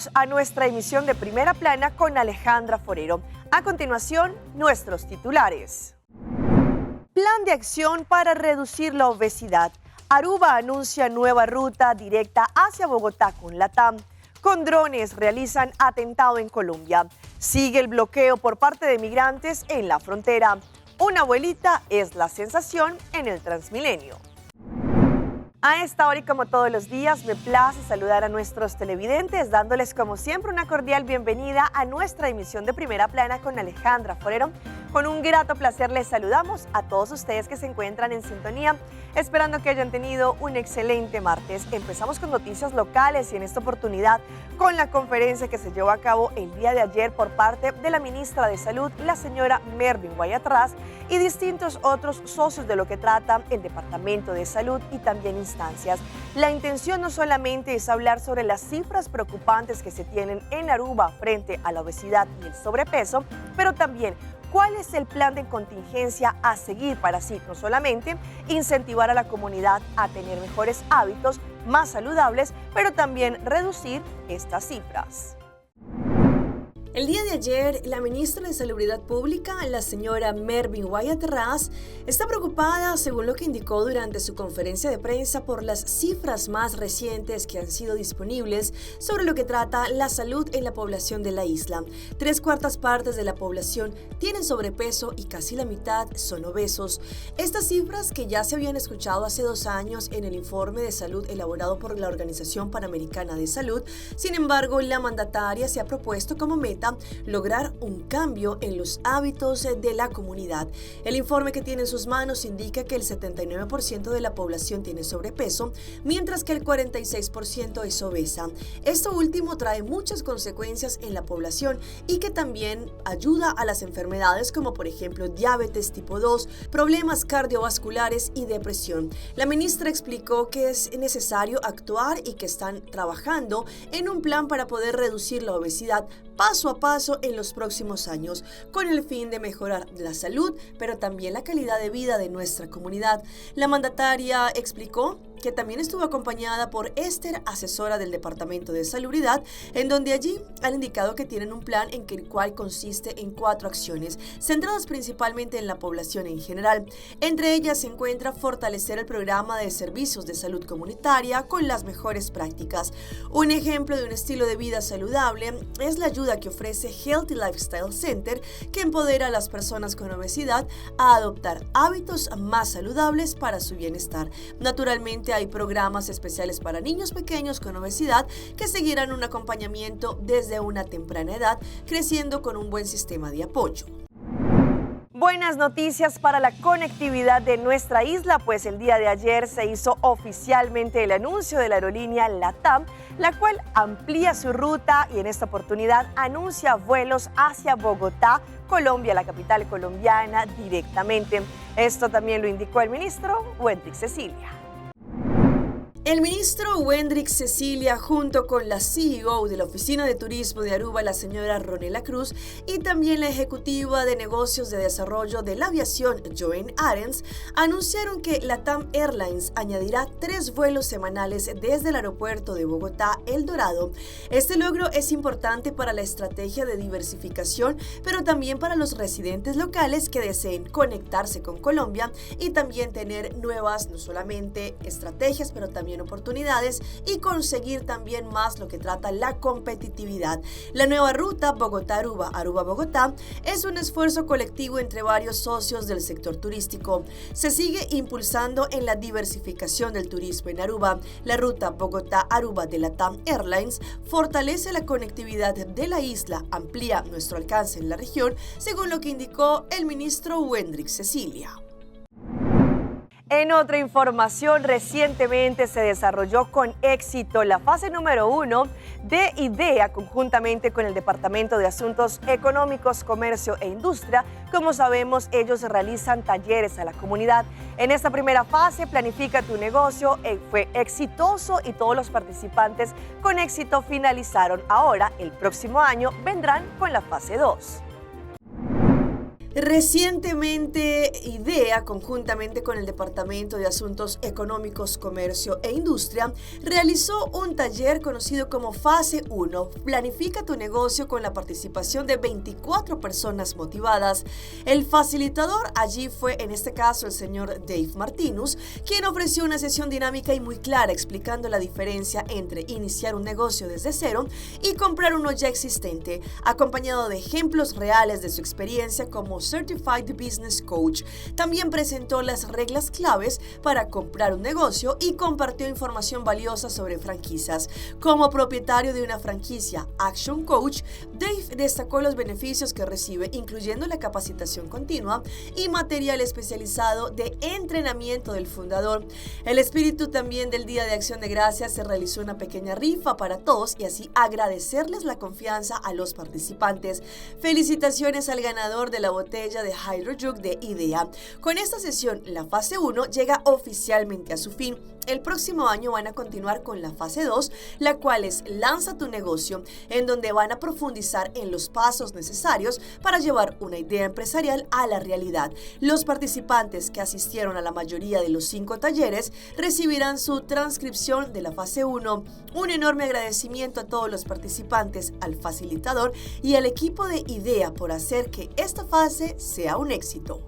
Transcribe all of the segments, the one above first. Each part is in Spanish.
Bienvenidos a nuestra emisión de Primera Plana con Alejandra Forero. A continuación, nuestros titulares. Plan de acción para reducir la obesidad. Aruba anuncia nueva ruta directa hacia Bogotá con LATAM. Con drones realizan atentado en Colombia. Sigue el bloqueo por parte de migrantes en la frontera. Una abuelita es la sensación en el Transmilenio. A esta hora y como todos los días, me place saludar a nuestros televidentes, dándoles como siempre una cordial bienvenida a nuestra emisión de Primera Plana con Alejandra Forero. Con un grato placer les saludamos a todos ustedes que se encuentran en sintonía, esperando que hayan tenido un excelente martes. Empezamos con noticias locales y en esta oportunidad con la conferencia que se llevó a cabo el día de ayer por parte de la ministra de Salud, la señora Mervin Guayatraz, y distintos otros socios de lo que trata el Departamento de Salud y también instancias. La intención no solamente es hablar sobre las cifras preocupantes que se tienen en Aruba frente a la obesidad y el sobrepeso, pero también cuál es el plan de contingencia a seguir para así no solamente incentivar a la comunidad a tener mejores hábitos, más saludables, pero también reducir estas cifras. El día de ayer, la ministra de Salubridad Pública, la señora Mervin Guayatraz, está preocupada, según lo que indicó durante su conferencia de prensa, por las cifras más recientes que han sido disponibles sobre lo que trata la salud en la población de la isla. 3/4 partes de la población tienen sobrepeso y casi la mitad son obesos. Estas cifras, que ya se habían escuchado hace 2 años en el informe de salud elaborado por la Organización Panamericana de Salud, sin embargo, la mandataria se ha propuesto como meta lograr un cambio en los hábitos de la comunidad. El informe que tiene en sus manos indica que el 79% de la población tiene sobrepeso, mientras que el 46% es obesa. Esto último trae muchas consecuencias en la población y que también ayuda a las enfermedades como por ejemplo diabetes tipo 2, problemas cardiovasculares y depresión. La ministra explicó que es necesario actuar y que están trabajando en un plan para poder reducir la obesidad paso a paso en los próximos años, con el fin de mejorar la salud, pero también la calidad de vida de nuestra comunidad. La mandataria explicó que también estuvo acompañada por Esther, asesora del Departamento de Salubridad, en donde allí han indicado que tienen un plan en el cual consiste en 4 acciones, centradas principalmente en la población en general. Entre ellas se encuentra fortalecer el programa de servicios de salud comunitaria con las mejores prácticas. Un ejemplo de un estilo de vida saludable es la ayuda que ofrece Healthy Lifestyle Center, que empodera a las personas con obesidad a adoptar hábitos más saludables para su bienestar. Naturalmente, hay programas especiales para niños pequeños con obesidad que seguirán un acompañamiento desde una temprana edad, creciendo con un buen sistema de apoyo. Buenas noticias para la conectividad de nuestra isla, pues el día de ayer se hizo oficialmente el anuncio de la aerolínea LATAM, la cual amplía su ruta y en esta oportunidad anuncia vuelos hacia Bogotá, Colombia, la capital colombiana, directamente. Esto también lo indicó el ministro Wendrick Cecilia. El ministro Wendrick Cecilia, junto con la CEO de la Oficina de Turismo de Aruba, la señora Ronela Cruz, y también la ejecutiva de negocios de desarrollo de la aviación, Joanne Arens, anunciaron que LATAM Airlines añadirá 3 vuelos semanales desde el aeropuerto de Bogotá, El Dorado. Este logro es importante para la estrategia de diversificación, pero también para los residentes locales que deseen conectarse con Colombia y también tener nuevas, no solamente estrategias, pero también oportunidades y conseguir también más lo que trata la competitividad. La nueva ruta Bogotá-Aruba, Aruba-Bogotá es un esfuerzo colectivo entre varios socios del sector turístico. Se sigue impulsando en la diversificación del turismo en Aruba. La ruta Bogotá-Aruba de LATAM Airlines fortalece la conectividad de la isla, amplía nuestro alcance en la región, según lo que indicó el ministro Wendrick Cecilia. En otra información, recientemente se desarrolló con éxito la fase número 1 de IDEA conjuntamente con el Departamento de Asuntos Económicos, Comercio e Industria. Como sabemos, ellos realizan talleres a la comunidad. En esta primera fase, Planifica tu negocio, fue exitoso y todos los participantes con éxito finalizaron. Ahora, el próximo año, vendrán con la fase 2. Recientemente, IDEA, conjuntamente con el Departamento de Asuntos Económicos, Comercio e Industria, realizó un taller conocido como Fase 1, Planifica tu negocio, con la participación de 24 personas motivadas. El facilitador allí fue, en este caso, el señor Dave Martinus, quien ofreció una sesión dinámica y muy clara explicando la diferencia entre iniciar un negocio desde cero y comprar uno ya existente, acompañado de ejemplos reales de su experiencia como Certified Business Coach. También presentó las reglas claves para comprar un negocio y compartió información valiosa sobre franquicias. Como propietario de una franquicia Action Coach, Dave destacó los beneficios que recibe, incluyendo la capacitación continua y material especializado de entrenamiento del fundador. El espíritu también del Día de Acción de Gracias, se realizó una pequeña rifa para todos y así agradecerles la confianza a los participantes. Felicitaciones al ganador de la botella de Hydro Jug de IDEA. Con esta sesión, la fase 1 llega oficialmente a su fin. El próximo año van a continuar con la fase 2, la cual es Lanza tu negocio, en donde van a profundizar en los pasos necesarios para llevar una idea empresarial a la realidad. Los participantes que asistieron a la mayoría de los 5 talleres recibirán su transcripción de la fase 1. Un enorme agradecimiento a todos los participantes, al facilitador y al equipo de IDEA por hacer que esta fase sea un éxito.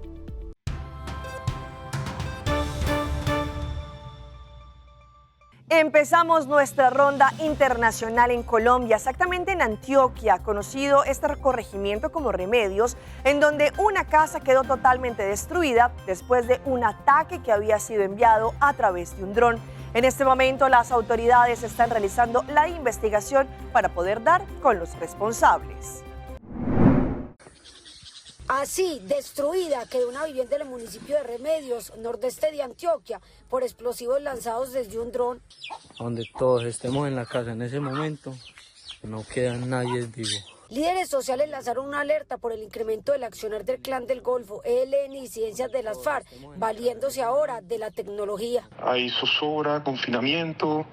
Empezamos nuestra ronda internacional en Colombia, exactamente en Antioquia, conocido este corregimiento como Remedios, en donde una casa quedó totalmente destruida después de un ataque que había sido enviado a través de un dron. En este momento, las autoridades están realizando la investigación para poder dar con los responsables. Así, destruida, quedó una vivienda en el municipio de Remedios, nordeste de Antioquia, por explosivos lanzados desde un dron. Donde todos estemos en la casa en ese momento, no queda nadie vivo. Líderes sociales lanzaron una alerta por el incremento del accionar del Clan del Golfo, ELN y disidencias de las FARC, valiéndose ahora de la tecnología. Hay zozobra, confinamiento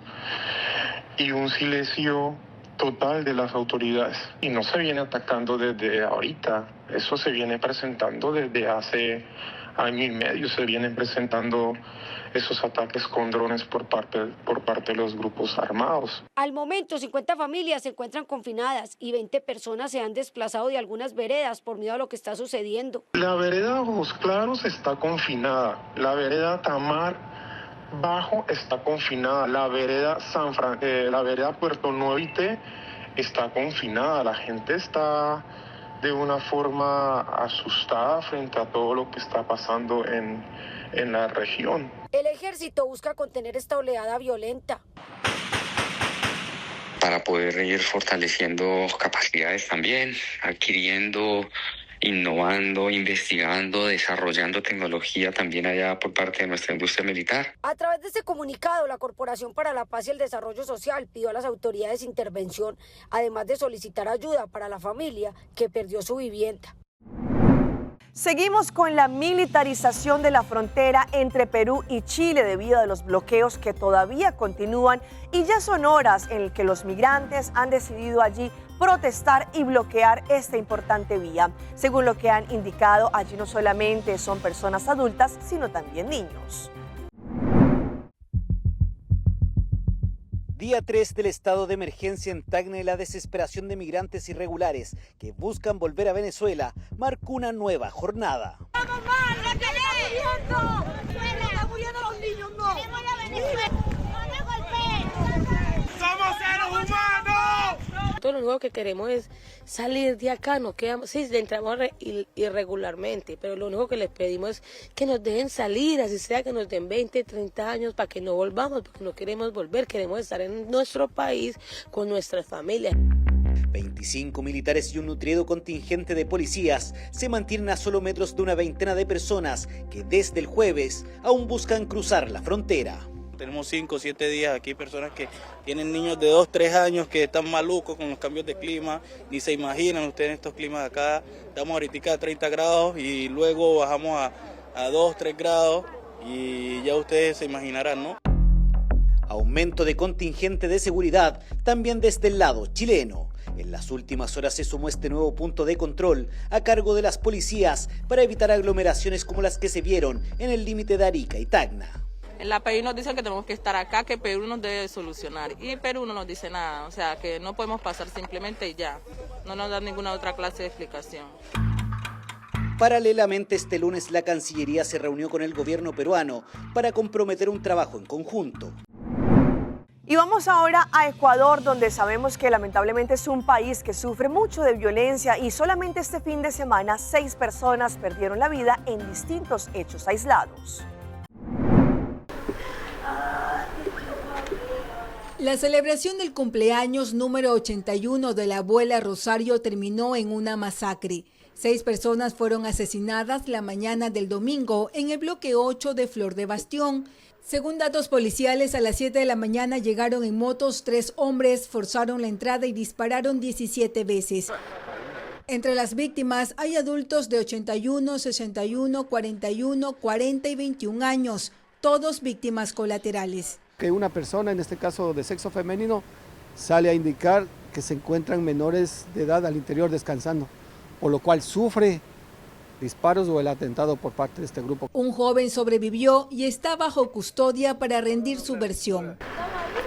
y un silencio total de las autoridades. Y no se viene atacando desde ahorita, eso se viene presentando desde hace año y medio, se vienen presentando esos ataques con drones por parte de los grupos armados. Al momento, 50 familias se encuentran confinadas y 20 personas se han desplazado de algunas veredas por miedo a lo que está sucediendo. La vereda Ojos Claros está confinada, la vereda Tamar Bajo está confinada, la vereda la vereda Puerto Nuevite está confinada. La gente está de una forma asustada frente a todo lo que está pasando en la región. El ejército busca contener esta oleada violenta. Para poder ir fortaleciendo capacidades también, adquiriendo, innovando, investigando, desarrollando tecnología también allá por parte de nuestra industria militar. A través de este comunicado, la Corporación para la Paz y el Desarrollo Social pidió a las autoridades intervención, además de solicitar ayuda para la familia que perdió su vivienda. Seguimos con la militarización de la frontera entre Perú y Chile debido a los bloqueos que todavía continúan y ya son horas en las que los migrantes han decidido allí protestar y bloquear esta importante vía. Según lo que han indicado, allí no solamente son personas adultas, sino también niños. Día 3 del estado de emergencia en Tacna y la desesperación de migrantes irregulares que buscan volver a Venezuela marcó una nueva jornada. ¡Vamos mal! ¡La queremos! ¡Están muriendo los niños! ¡No! ¡Queremos la Venezuela! ¡No me golpeen! ¡Somos seres humanos! Todo lo único que queremos es salir de acá, no quedamos, sí, entramos irregularmente, pero lo único que les pedimos es que nos dejen salir, así sea que nos den 20, 30 años para que no volvamos, porque no queremos volver, queremos estar en nuestro país con nuestras familias. 25 militares y un nutrido contingente de policías se mantienen a solo metros de una veintena de personas que desde el jueves aún buscan cruzar la frontera. Tenemos 5 o 7 días aquí, personas que tienen niños de 2, 3 años que están malucos con los cambios de clima, ni se imaginan ustedes estos climas de acá. Estamos ahorita a 30 grados y luego bajamos a 2, 3 grados y ya ustedes se imaginarán, ¿no? Aumento de contingente de seguridad también desde el lado chileno. En las últimas horas se sumó este nuevo punto de control a cargo de las policías para evitar aglomeraciones como las que se vieron en el límite de Arica y Tacna. En la PI nos dicen que tenemos que estar acá, que Perú nos debe solucionar, y Perú no nos dice nada, o sea que no podemos pasar simplemente y ya, no nos dan ninguna otra clase de explicación. Paralelamente, este lunes la Cancillería se reunió con el gobierno peruano para comprometer un trabajo en conjunto. Y vamos ahora a Ecuador, donde sabemos que lamentablemente es un país que sufre mucho de violencia y solamente este fin de semana 6 personas perdieron la vida en distintos hechos aislados. La celebración del cumpleaños número 81 de la abuela Rosario terminó en una masacre. 6 personas fueron asesinadas la mañana del domingo en el bloque 8 de Flor de Bastión. Según datos policiales, a las 7 de la mañana llegaron en motos 3 hombres, forzaron la entrada y dispararon 17 veces. Entre las víctimas hay adultos de 81, 61, 41, 40 y 21 años, todos víctimas colaterales. Que una persona, en este caso de sexo femenino, sale a indicar que se encuentran menores de edad al interior descansando, por lo cual sufre disparos o el atentado por parte de este grupo. Un joven sobrevivió y está bajo custodia para rendir su versión.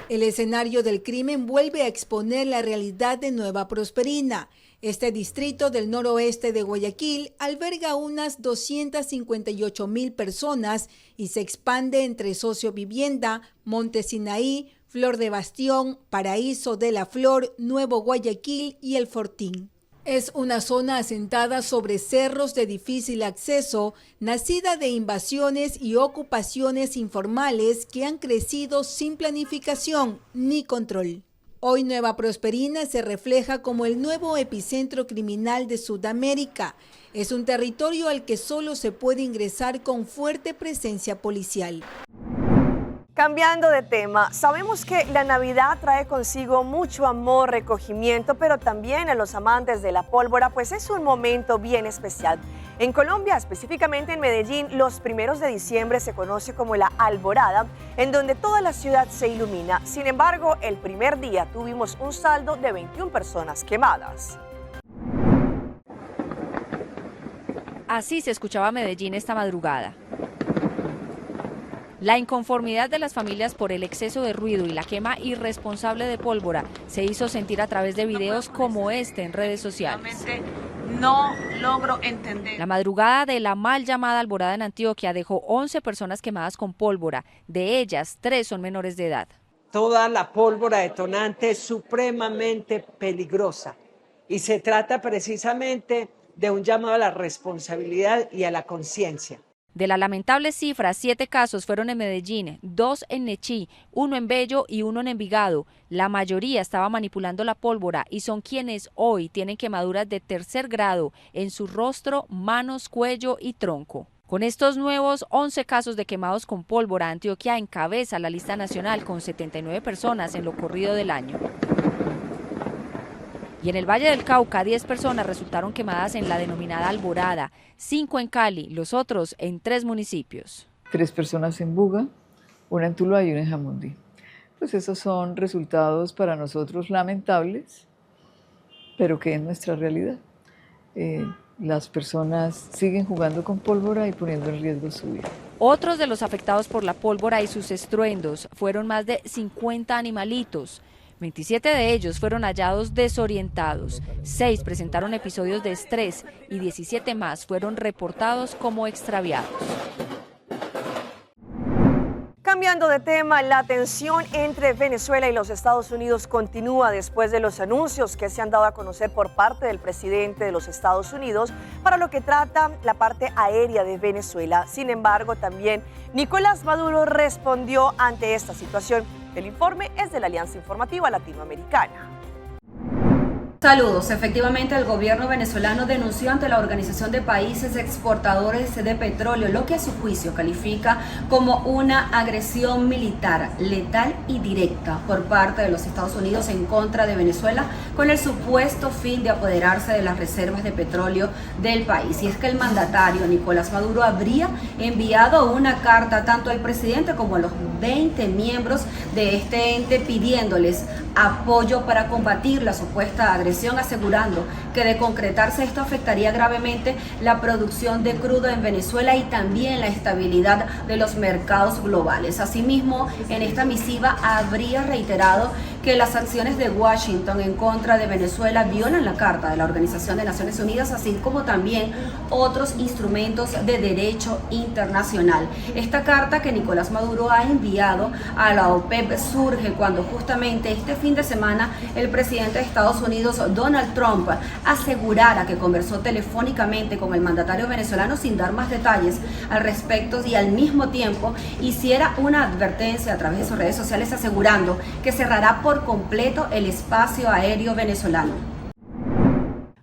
El escenario del crimen vuelve a exponer la realidad de Nueva Prosperina. Este distrito del noroeste de Guayaquil alberga unas 258,000 personas y se expande entre Sociovivienda, Monte Sinaí, Flor de Bastión, Paraíso de la Flor, Nuevo Guayaquil y El Fortín. Es una zona asentada sobre cerros de difícil acceso, nacida de invasiones y ocupaciones informales que han crecido sin planificación ni control. Hoy Nueva Prosperina se refleja como el nuevo epicentro criminal de Sudamérica. Es un territorio al que solo se puede ingresar con fuerte presencia policial. Cambiando de tema, sabemos que la Navidad trae consigo mucho amor, recogimiento, pero también a los amantes de la pólvora, pues es un momento bien especial. En Colombia, específicamente en Medellín, los primeros de diciembre se conoce como la Alborada, en donde toda la ciudad se ilumina. Sin embargo, el primer día tuvimos un saldo de 21 personas quemadas. Así se escuchaba Medellín esta madrugada. La inconformidad de las familias por el exceso de ruido y la quema irresponsable de pólvora se hizo sentir a través de videos como este en redes sociales. No logro entender. La madrugada de la mal llamada Alborada en Antioquia dejó 11 personas quemadas con pólvora, de ellas 3 son menores de edad. Toda la pólvora detonante es supremamente peligrosa y se trata precisamente de un llamado a la responsabilidad y a la conciencia. De la lamentable cifra, 7 casos fueron en Medellín, 2 en Nechí, 1 en Bello y 1 en Envigado. La mayoría estaba manipulando la pólvora y son quienes hoy tienen quemaduras de 3er grado en su rostro, manos, cuello y tronco. Con estos nuevos 11 casos de quemados con pólvora, Antioquia encabeza la lista nacional con 79 personas en lo corrido del año. Y en el Valle del Cauca, 10 personas resultaron quemadas en la denominada Alborada, 5 en Cali, los otros en 3 municipios. 3 personas en Buga, una en Tuluá y una en Jamundí. Pues esos son resultados para nosotros lamentables, pero que es nuestra realidad. Las personas siguen jugando con pólvora y poniendo en riesgo su vida. Otros de los afectados por la pólvora y sus estruendos fueron más de 50 animalitos. 27 de ellos fueron hallados desorientados, 6 presentaron episodios de estrés y 17 más fueron reportados como extraviados. Cambiando de tema, la tensión entre Venezuela y los Estados Unidos continúa después de los anuncios que se han dado a conocer por parte del presidente de los Estados Unidos para lo que trata la parte aérea de Venezuela. Sin embargo, también Nicolás Maduro respondió ante esta situación. El informe es de la Alianza Informativa Latinoamericana. Saludos. Efectivamente, el gobierno venezolano denunció ante la Organización de Países Exportadores de Petróleo lo que a su juicio califica como una agresión militar letal y directa por parte de los Estados Unidos en contra de Venezuela con el supuesto fin de apoderarse de las reservas de petróleo del país. Y es que el mandatario Nicolás Maduro habría enviado una carta tanto al presidente como a los 20 miembros de este ente pidiéndoles apoyo para combatir la supuesta agresión, asegurando que de concretarse esto afectaría gravemente la producción de crudo en Venezuela y también la estabilidad de los mercados globales. Asimismo, en esta misiva habría reiterado que las sanciones de Washington en contra de Venezuela violan la Carta de la Organización de Naciones Unidas, así como también otros instrumentos de derecho internacional. Esta carta que Nicolás Maduro ha enviado a la OPEP surge cuando justamente este fin de semana el presidente de Estados Unidos, Donald Trump, asegurara que conversó telefónicamente con el mandatario venezolano sin dar más detalles al respecto y al mismo tiempo hiciera una advertencia a través de sus redes sociales asegurando que cerrará por completo el espacio aéreo venezolano.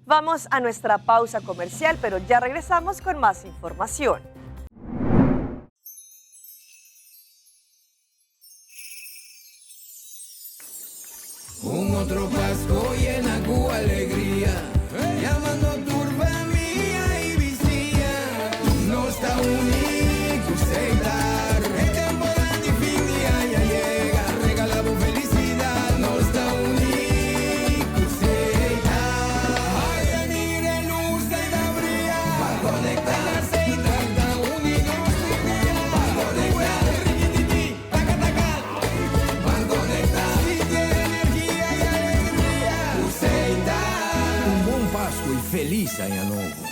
Vamos a nuestra pausa comercial, pero ya regresamos con más información. Un otro Pasco llena cu alegria, llamando turba mía y vicía, no está único aceitar, el tiempo de fin día ya llega, regalamos felicidad, no está único aceitar, ay mire luz de la brilla, para conectar aceitar, está único aceitar, para conectar, riquititi, taca taca, para conectar. Páscoa e feliz Año Nuevo.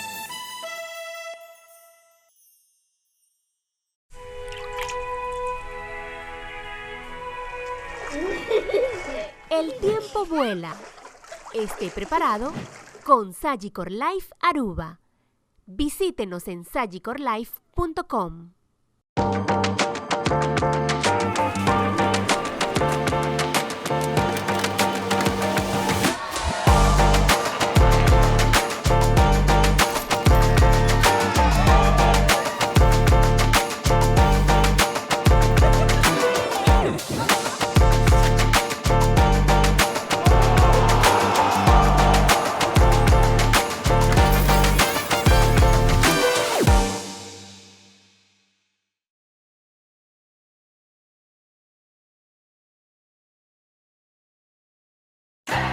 El tiempo vuela. Esté preparado con Sagicor Life Aruba. Visítenos en sagicorlife.com.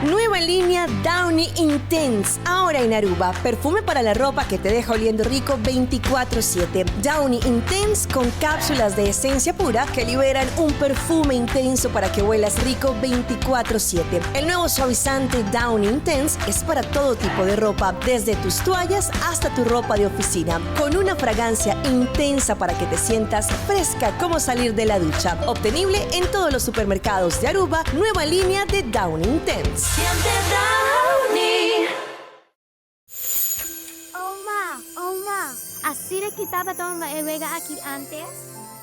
Nueva línea Downy Intense, ahora en Aruba. Perfume para la ropa que te deja oliendo rico 24/7. Downy Intense con cápsulas de esencia pura que liberan un perfume intenso para que huelas rico 24/7. El nuevo suavizante Downy Intense es para todo tipo de ropa, desde tus toallas hasta tu ropa de oficina, con una fragancia intensa para que te sientas fresca como salir de la ducha. Obtenible en todos los supermercados de Aruba, nueva línea de Downy Intense. Siente Downy. Oma, ¿así le quitaba toda la vega aquí antes?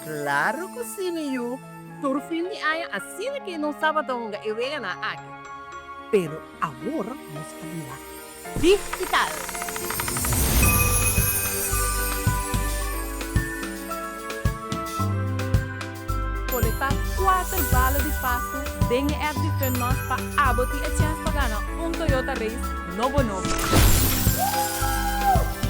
Claro que sí, Miyu. Por fin de año, así de que no estaba toda la vega aquí. Pero ahora nos habla digital. Coletar 4 balas de pasto, dingen er de fundas para aboti a chance para ganar un Toyota Race Novo Novo.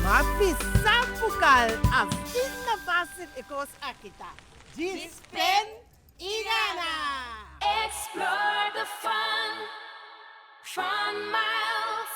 Mas pisar pukal, assim na fácil e cos akita. Dispen e gana! Explore the fun miles.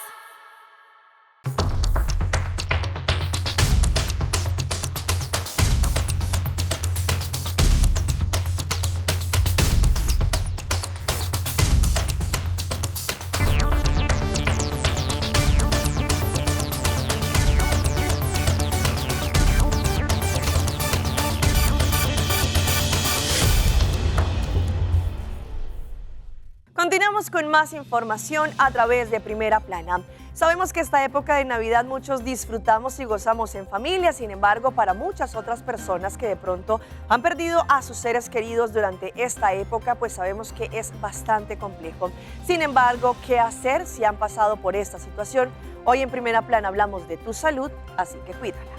Continuamos con más información a través de Primera Plana. Sabemos que esta época de Navidad muchos disfrutamos y gozamos en familia, sin embargo, para muchas otras personas que de pronto han perdido a sus seres queridos durante esta época, pues sabemos que es bastante complejo. Sin embargo, ¿qué hacer si han pasado por esta situación? Hoy en Primera Plana hablamos de tu salud, así que cuídala.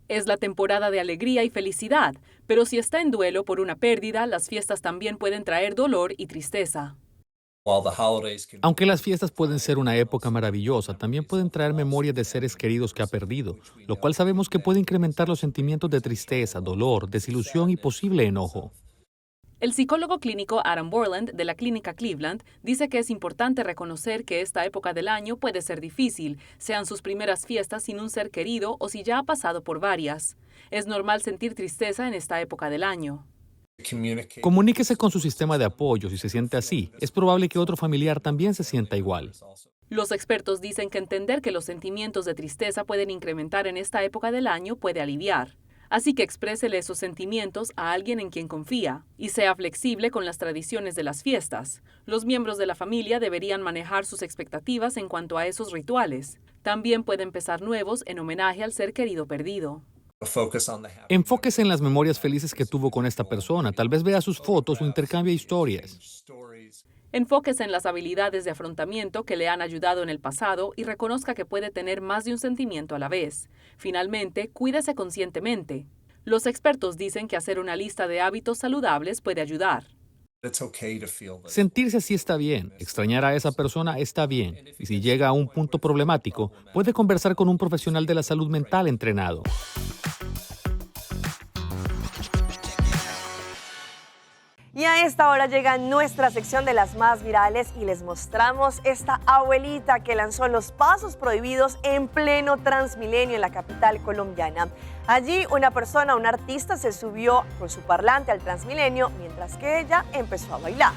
Es la temporada de alegría y felicidad, pero si está en duelo por una pérdida, las fiestas también pueden traer dolor y tristeza. Aunque las fiestas pueden ser una época maravillosa, también pueden traer memorias de seres queridos que ha perdido, lo cual sabemos que puede incrementar los sentimientos de tristeza, dolor, desilusión y posible enojo. El psicólogo clínico Adam Borland de la Clínica Cleveland dice que es importante reconocer que esta época del año puede ser difícil, sean sus primeras fiestas sin un ser querido o si ya ha pasado por varias. Es normal sentir tristeza en esta época del año. Comuníquese con su sistema de apoyo si se siente así. Es probable que otro familiar también se sienta igual. Los expertos dicen que entender que los sentimientos de tristeza pueden incrementar en esta época del año puede aliviar. Así que exprésele esos sentimientos a alguien en quien confía y sea flexible con las tradiciones de las fiestas. Los miembros de la familia deberían manejar sus expectativas en cuanto a esos rituales. También puede empezar nuevos en homenaje al ser querido perdido. Enfóquese en las memorias felices que tuvo con esta persona. Tal vez vea sus fotos o intercambie historias. Enfóquese en las habilidades de afrontamiento que le han ayudado en el pasado y reconozca que puede tener más de un sentimiento a la vez. Finalmente, cuídese conscientemente. Los expertos dicen que hacer una lista de hábitos saludables puede ayudar. Sentirse así está bien. Extrañar a esa persona está bien. Y si llega a un punto problemático, puede conversar con un profesional de la salud mental entrenado. Y a esta hora llega nuestra sección de las más virales y les mostramos esta abuelita que lanzó los pasos prohibidos en pleno Transmilenio en la capital colombiana. Allí un artista se subió con su parlante al Transmilenio mientras que ella empezó a bailar.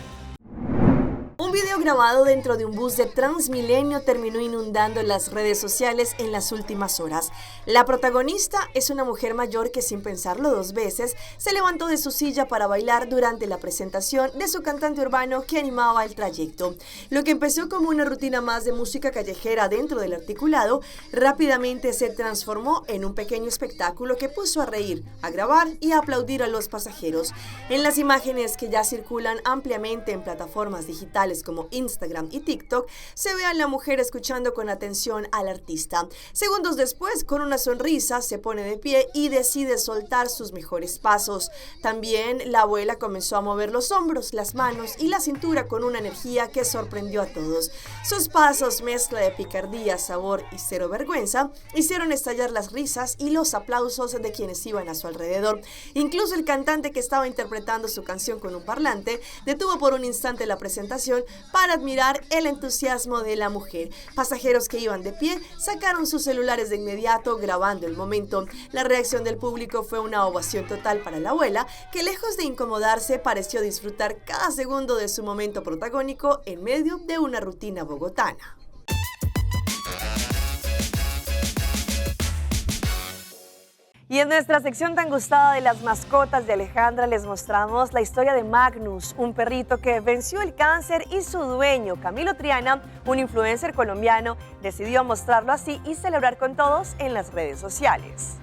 Un video grabado dentro de un bus de Transmilenio terminó inundando las redes sociales en las últimas horas. La protagonista es una mujer mayor que sin pensarlo dos veces se levantó de su silla para bailar durante la presentación de su cantante urbano que animaba el trayecto. Lo que empezó como una rutina más de música callejera dentro del articulado, rápidamente se transformó en un pequeño espectáculo que puso a reír, a grabar y a aplaudir a los pasajeros. En las imágenes que ya circulan ampliamente en plataformas digitales como Instagram y TikTok, se ve a la mujer escuchando con atención al artista. Segundos después, con una sonrisa, se pone de pie y decide soltar sus mejores pasos. También la abuela comenzó a mover los hombros, las manos y la cintura con una energía que sorprendió a todos. Sus pasos, mezcla de picardía, sabor y cero vergüenza, hicieron estallar las risas y los aplausos de quienes iban a su alrededor. Incluso el cantante que estaba interpretando su canción con un parlante detuvo por un instante la presentación para admirar el entusiasmo de la mujer. Pasajeros que iban de pie sacaron sus celulares de inmediato grabando el momento. La reacción del público fue una ovación total para la abuela, que lejos de incomodarse pareció disfrutar cada segundo de su momento protagónico en medio de una rutina bogotana. Y en nuestra sección tan gustada de las mascotas de Alejandra les mostramos la historia de Magnus, un perrito que venció el cáncer y su dueño, Camilo Triana, un influencer colombiano, decidió mostrarlo así y celebrar con todos en las redes sociales.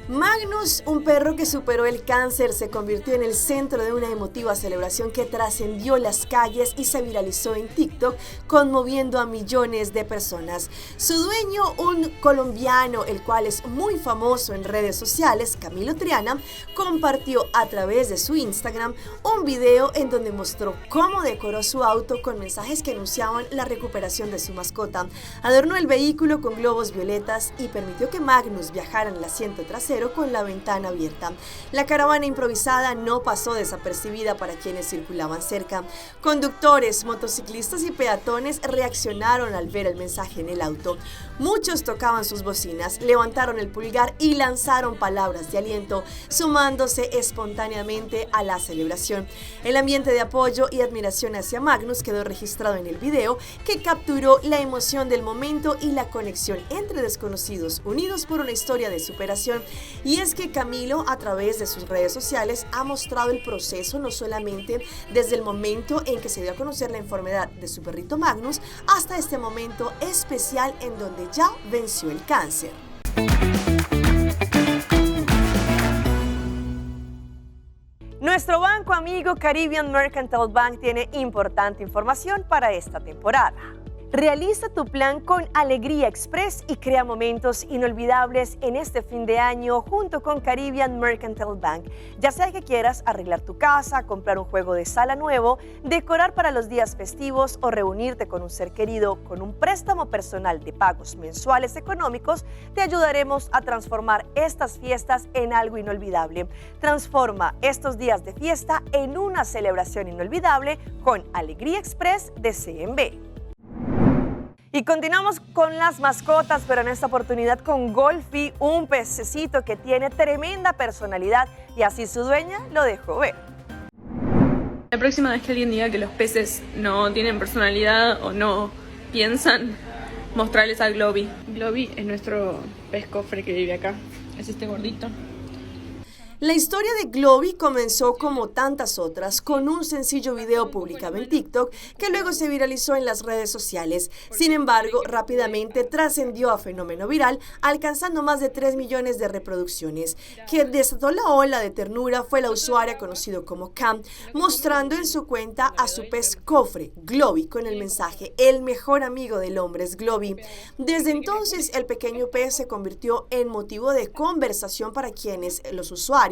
Magnus, un perro que superó el cáncer, se convirtió en el centro de una emotiva celebración que trascendió las calles y se viralizó en TikTok, conmoviendo a millones de personas. Su dueño, un colombiano, el cual es muy famoso en redes sociales, Camilo Triana, compartió a través de su Instagram un video en donde mostró cómo decoró su auto con mensajes que anunciaban la recuperación de su mascota. Adornó el vehículo con globos violetas y permitió que Magnus viajara en el asiento trasero con la ventana abierta. La caravana improvisada no pasó desapercibida para quienes circulaban cerca. Conductores, motociclistas y peatones reaccionaron al ver el mensaje en el auto. Muchos tocaban sus bocinas, levantaron el pulgar y lanzaron palabras de aliento, sumándose espontáneamente a la celebración. El ambiente de apoyo y admiración hacia Magnus quedó registrado en el video, que capturó la emoción del momento y la conexión entre desconocidos unidos por una historia de superación Y es que Camilo, a través de sus redes sociales, ha mostrado el proceso no solamente desde el momento en que se dio a conocer la enfermedad de su perrito Magnus hasta este momento especial en donde ya venció el cáncer. Nuestro banco amigo Caribbean Mercantile Bank tiene importante información para esta temporada. Realiza tu plan con Alegría Express y crea momentos inolvidables en este fin de año junto con Caribbean Mercantile Bank. Ya sea que quieras arreglar tu casa, comprar un juego de sala nuevo, decorar para los días festivos o reunirte con un ser querido con un préstamo personal de pagos mensuales económicos, te ayudaremos a transformar estas fiestas en algo inolvidable. Transforma estos días de fiesta en una celebración inolvidable con Alegría Express de CMB. Y continuamos con las mascotas, pero en esta oportunidad con Golfy, un pececito que tiene tremenda personalidad y así su dueña lo dejó ver. La próxima vez que alguien diga que los peces no tienen personalidad o no piensan, mostrarles a Globy. Globy es nuestro pez cofre que vive acá, es este gordito. La historia de Globy comenzó como tantas otras con un sencillo video publicado en TikTok que luego se viralizó en las redes sociales. Sin embargo, rápidamente trascendió a fenómeno viral, alcanzando más de 3 millones de reproducciones. Quien desató la ola de ternura fue la usuaria conocido como Cam, mostrando en su cuenta a su pez cofre, Globy, con el mensaje "El mejor amigo del hombre es Globy". Desde entonces, el pequeño pez se convirtió en motivo de conversación para los usuarios,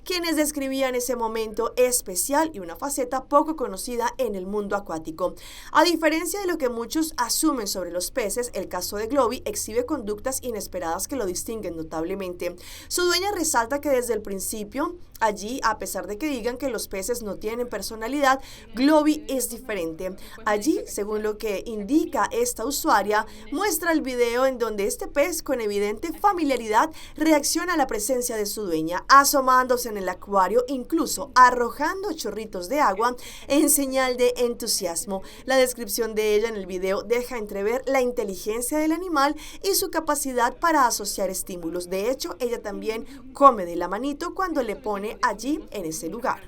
quienes describían ese momento especial y una faceta poco conocida en el mundo acuático. A diferencia de lo que muchos asumen sobre los peces, el caso de Globy exhibe conductas inesperadas que lo distinguen notablemente. Su dueña resalta que desde el principio, allí, a pesar de que digan que los peces no tienen personalidad, Globy es diferente. Allí, según lo que indica esta usuaria, muestra el video en donde este pez, con evidente familiaridad, reacciona a la presencia de su dueña, asomándose en el acuario, incluso arrojando chorritos de agua en señal de entusiasmo. La descripción de ella en el video deja entrever la inteligencia del animal y su capacidad para asociar estímulos. De hecho, ella también come de la manito cuando le pone allí en ese lugar.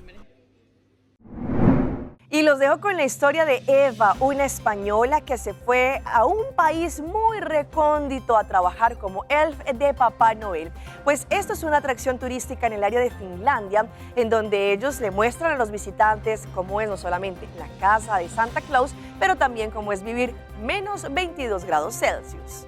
Y los dejo con la historia de Eva, una española que se fue a un país muy recóndito a trabajar como elf de Papá Noel. Pues esto es una atracción turística en el área de Finlandia, en donde ellos le muestran a los visitantes cómo es no solamente la casa de Santa Claus, pero también cómo es vivir menos 22 grados Celsius.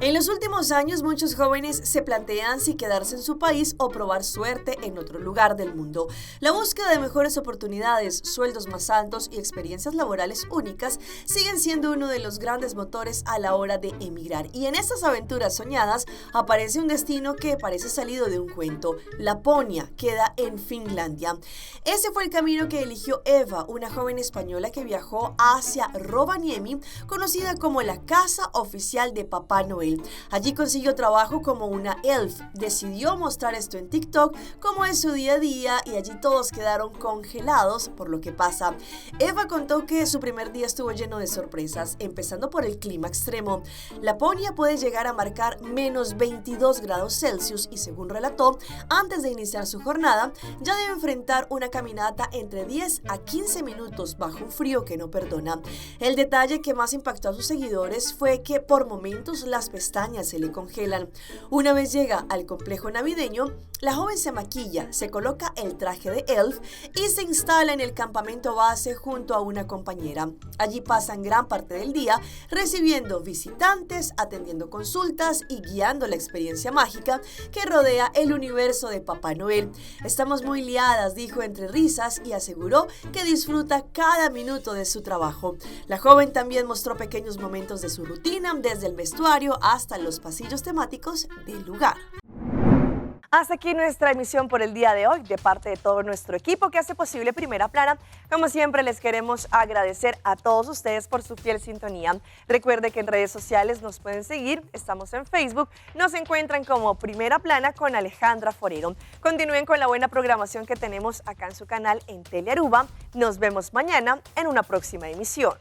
En los últimos años, muchos jóvenes se plantean si quedarse en su país o probar suerte en otro lugar del mundo. La búsqueda de mejores oportunidades, sueldos más altos y experiencias laborales únicas siguen siendo uno de los grandes motores a la hora de emigrar. Y en estas aventuras soñadas aparece un destino que parece salido de un cuento. Laponia queda en Finlandia. Ese fue el camino que eligió Eva, una joven española que viajó hacia Rovaniemi, conocida como la casa oficial de Papá Noel. Allí consiguió trabajo como una elf. Decidió mostrar esto en TikTok como es su día a día y allí todos quedaron congelados por lo que pasa. Eva contó que su primer día estuvo lleno de sorpresas, empezando por el clima extremo. Laponia puede llegar a marcar menos 22 grados Celsius y, según relató, antes de iniciar su jornada, ya debe enfrentar una caminata entre 10 a 15 minutos bajo un frío que no perdona. El detalle que más impactó a sus seguidores fue que por momentos las pestañas se le congelan. Una vez llega al complejo navideño, la joven se maquilla, se coloca el traje de elf y se instala en el campamento base junto a una compañera. Allí pasan gran parte del día recibiendo visitantes, atendiendo consultas y guiando la experiencia mágica que rodea el universo de Papá Noel. Estamos muy liadas, dijo entre risas, y aseguró que disfruta cada minuto de su trabajo. La joven también mostró pequeños momentos de su rutina, desde el vestuario hasta los pasillos temáticos del lugar. Hasta aquí nuestra emisión por el día de hoy, de parte de todo nuestro equipo que hace posible Primera Plana. Como siempre, les queremos agradecer a todos ustedes por su fiel sintonía. Recuerde que en redes sociales nos pueden seguir, estamos en Facebook, nos encuentran como Primera Plana con Alejandra Forero. Continúen con la buena programación que tenemos acá en su canal en Telearuba. Nos vemos mañana en una próxima emisión.